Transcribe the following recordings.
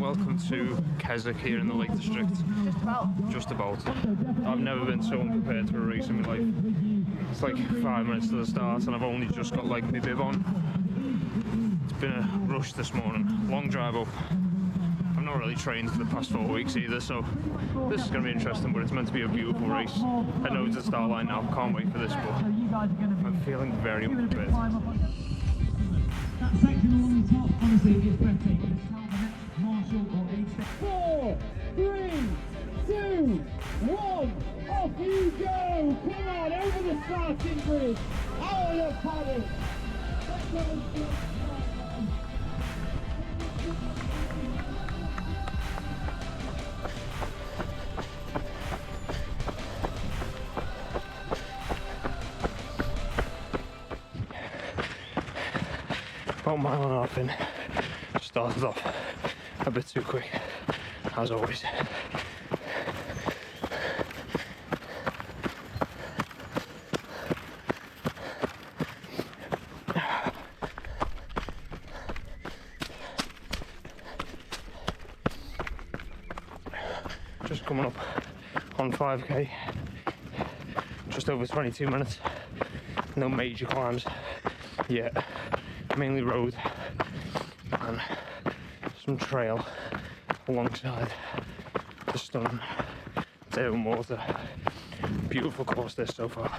Welcome to Keswick here in the Lake District. Just about. I've never been so unprepared to a race in my life. It's like 5 minutes to the start and I've only just got like my bib on. It's been a rush this morning. Long drive up. I've not really trained for the past 4 weeks either, so this is going to be interesting, but it's meant to be a beautiful race. I know it's the start line now, can't wait for this, but I'm feeling very unprepared. That section along the top, honestly, is breathtaking. Marshall or 4, 3, 2, 1, off you go! Come on, over the starting bridge! Out of the paddock! About a mile and a half in, started off a bit too quick, as always. Just coming up on 5k, just over 22 minutes, no major climbs yet. Mainly road and some trail alongside the stunning Derwentwater. Beautiful course this so far.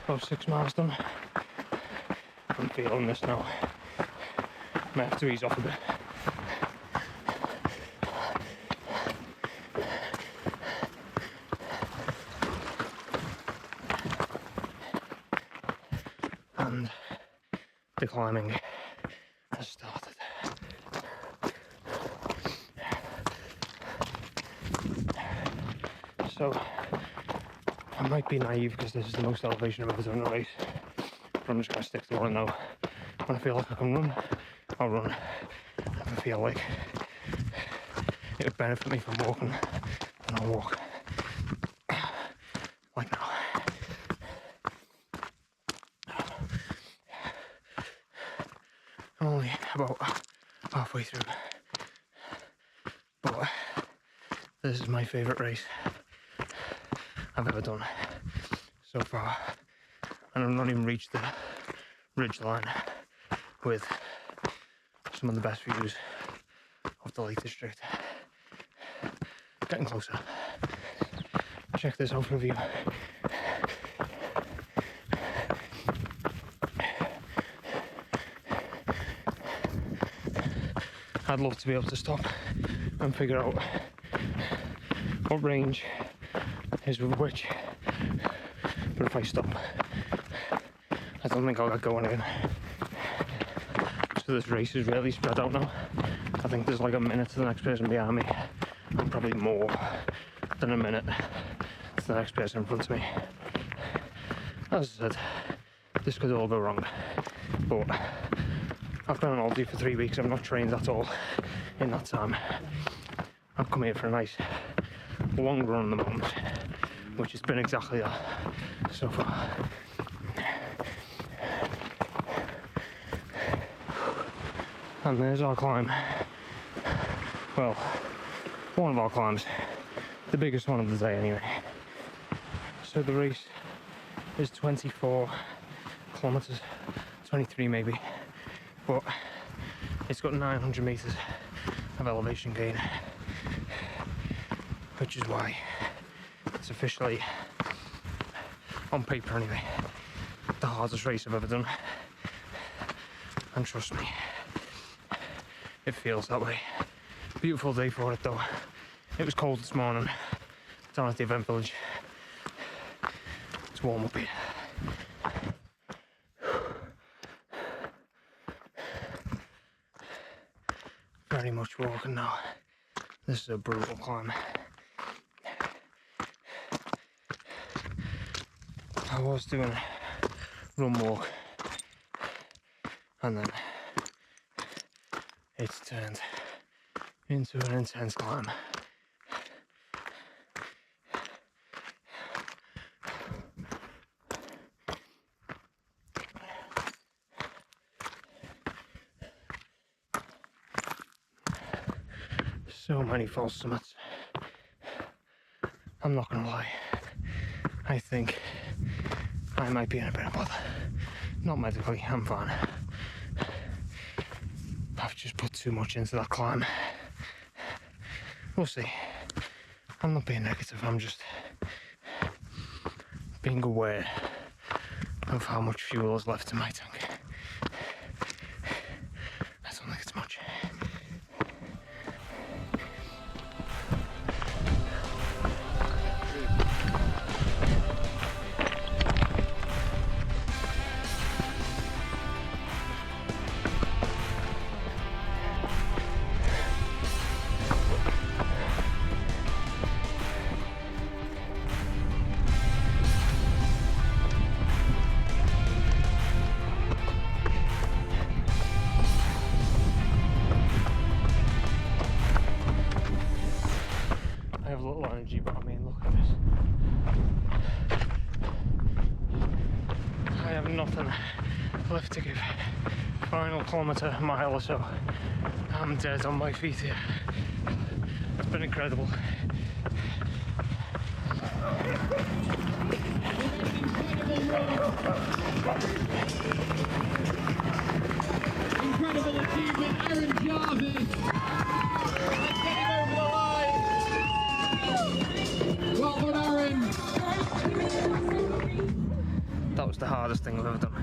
About 6 miles done. I'm feeling this now. Might have to ease off a bit. And the climbing has started. So I might be naive because this is the most elevation I've ever done in a race, but I'm just going to stick to what I know. When I feel like I can run, I'll run. If I feel like it would benefit me from walking, then I'll walk. Like now. I'm only about halfway through, but this is my favourite race I've ever done so far, and I've not even reached the ridge line with some of the best views of the Lake District. Getting closer. Check this out for a view. I'd love to be able to stop and figure out what range is with which, but if I stop, I don't think I'll get going again. So this race is really spread out now. I think there's like a minute to the next person behind me, and probably more than a minute to the next person in front of me. As I said, this could all go wrong, but I've been on holiday for 3 weeks. I've not trained at all in that time. I've come here for a nice long run at the moment, which has been exactly that so far. And there's our climb. Well, one of our climbs, the biggest one of the day anyway. So the race is 24 kilometers, 23 maybe, but it's got 900 meters of elevation gain, which is why it's officially, on paper anyway, the hardest race I've ever done. And trust me, it feels that way. Beautiful day for it though. It was cold this morning down at the event village. It's warm up here. Very much walking now. This is a brutal climb. I was doing a run walk, and then it's turned into an intense climb. So many false summits. I'm not gonna lie, I think I might be in a bit of bother. Not medically, I'm fine. I've just put too much into that climb. We'll see. I'm not being negative, I'm just being aware of how much fuel is left in my tank. I don't think it's much. I have little energy, but I mean, look at this. I have nothing left to give. Final kilometre, mile or so. I'm dead on my feet here. It's been incredible. Incredible achievement, Aaron Jarvis. Let's get him over the line. Well done, Aaron. That was the hardest thing I've ever done.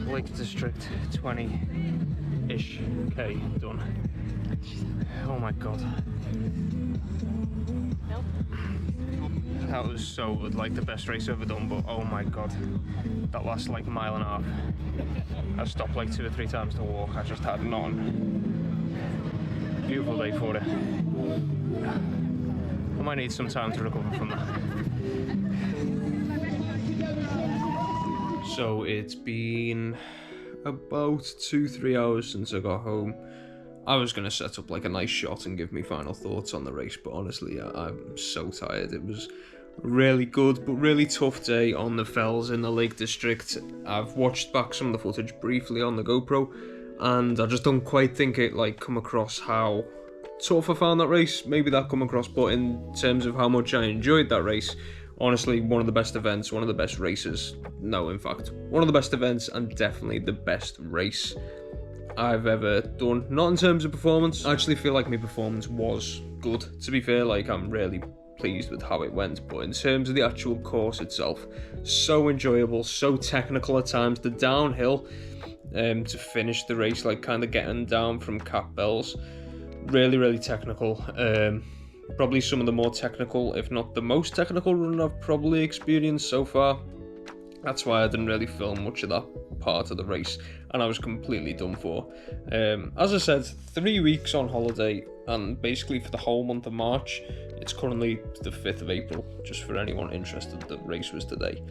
Lake District 20-ish K done. Oh my god. That was so good, like the best race I've ever done, but oh my god. That last like mile and a half. I stopped like 2 or 3 times to walk, I just had none. Beautiful day for it. I might need some time to recover from that. So it's been about 2-3 hours since I got home. I was going to set up like a nice shot and give me final thoughts on the race, but honestly I'm so tired. It was a really good but really tough day on the fells in the Lake District. I've watched back some of the footage briefly on the GoPro, and I just don't quite think it like come across how tough I found that race. Maybe that come across, but in terms of how much I enjoyed that race, honestly, one of the best events, one of the best races. No, in fact, one of the best events and definitely the best race I've ever done. Not in terms of performance. I actually feel like my performance was good. To be fair, like I'm really pleased with how it went, but in terms of the actual course itself, so enjoyable, so technical at times. The downhill to finish the race, like kind of getting down from Catbells, really technical. Probably some of the more technical, if not the most technical run I've probably experienced so far. That's why I didn't really film much of that part of the race, and I was completely done for. As I said, 3 weeks on holiday, and basically for the whole month of March. It's currently the 5th of April, just for anyone interested. The race was today.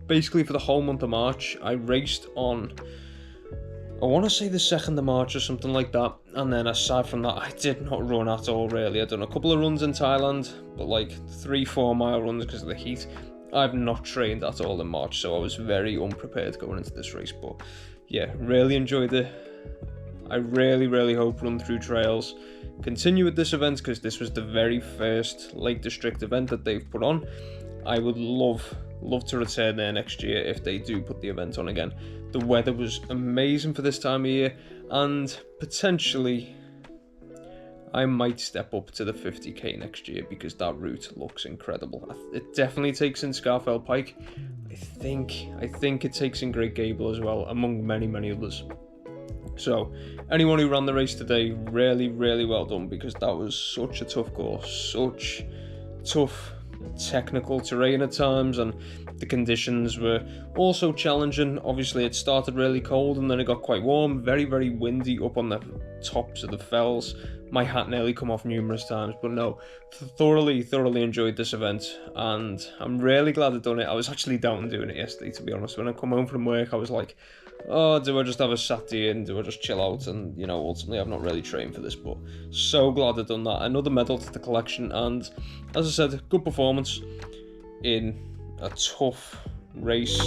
Basically for the whole month of March, I raced on, I want to say the 2nd of March or something like that, and then aside from that I did not run at all really. I've done a couple of runs in Thailand, but like 3-4 mile runs because of the heat. I've not trained at all in March, so I was very unprepared going into this race, but yeah, really enjoyed it. I really hope RunThrough Trails continue with this event, because this was the very first Lake District event that they've put on. I would love to return there next year if they do put the event on again. The weather was amazing for this time of year, and potentially I might step up to the 50k next year because that route looks incredible. It definitely takes in Scarfell Pike. I think it takes in Great Gable as well, among many others. So anyone who ran the race today, really well done, because that was such a tough course, such tough technical terrain at times, and the conditions were also challenging. Obviously, it started really cold and then it got quite warm, very, very windy up on the tops of the fells. My hat nearly come off numerous times, but no, thoroughly enjoyed this event, and I'm really glad I've done it. I was actually doubting doing it yesterday, to be honest. When I come home from work, I was like, oh, do I just have a Saturday in? Do I just chill out? And, you know, ultimately I've not really trained for this, but so glad I've done that. Another medal to the collection, and as I said, good performance in a tough race.